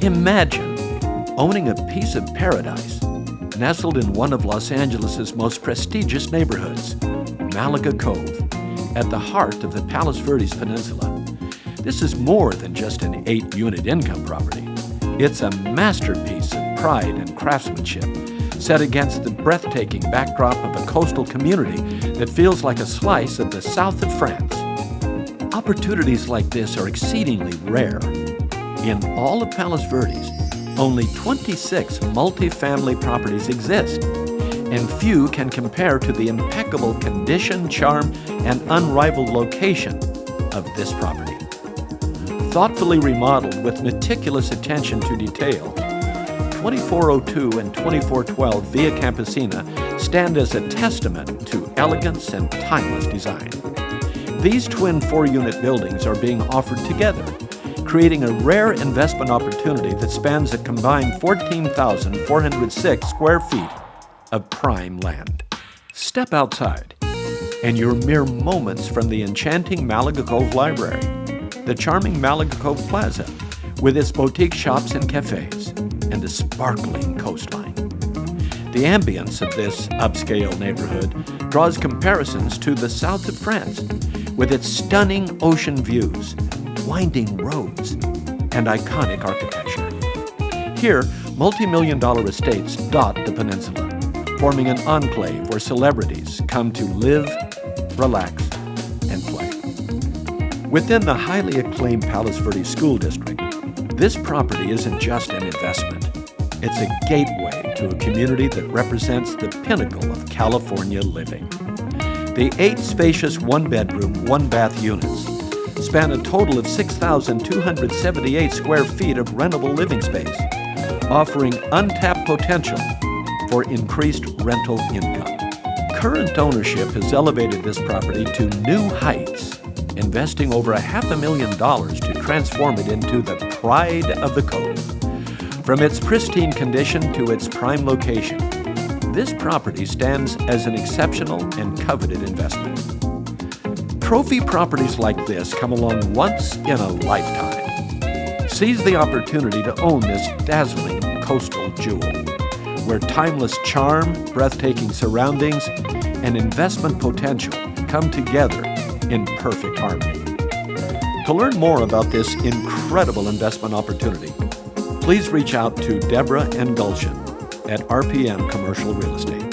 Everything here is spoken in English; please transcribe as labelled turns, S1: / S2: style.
S1: Imagine owning a piece of paradise nestled in one of Los Angeles' most prestigious neighborhoods, Malaga Cove, at the heart of the Palos Verdes Peninsula. This is more than just an 8-unit income property. It's a masterpiece of pride and craftsmanship, set against the breathtaking backdrop of a coastal community that feels like a slice of the south of France. Opportunities like this are exceedingly rare. In all of Palos Verdes, only 26 multifamily properties exist, and few can compare to the impeccable condition, charm, and unrivaled location of this property. Thoughtfully remodeled with meticulous attention to detail, 2402 and 2412 Via Campesina stand as a testament to elegance and timeless design. These twin 4-unit buildings are being offered together, creating a rare investment opportunity that spans a combined 14,406 square feet of prime land. Step outside, and you're mere moments from the enchanting Malaga Cove Library, the charming Malaga Cove Plaza, with its boutique shops and cafes, and a sparkling coastline. The ambience of this upscale neighborhood draws comparisons to the south of France, with its stunning ocean views, winding roads, and iconic architecture. Here, multi-million-dollar estates dot the peninsula, forming an enclave where celebrities come to live, relax, and play. Within the highly acclaimed Palos Verdes School District, this property isn't just an investment. It's a gateway to a community that represents the pinnacle of California living. The 8 spacious 1-bedroom, 1-bath units span a total of 6,278 square feet of rentable living space, offering untapped potential for increased rental income. Current ownership has elevated this property to new heights, investing over $500,000 to transform it into the pride of the Cove. From its pristine condition to its prime location, this property stands as an exceptional and coveted investment. Trophy properties like this come along once in a lifetime. Seize the opportunity to own this dazzling coastal jewel, where timeless charm, breathtaking surroundings, and investment potential come together in perfect harmony. To learn more about this incredible investment opportunity, please reach out to Deborah and Gulshan at RPM Commercial Real Estate.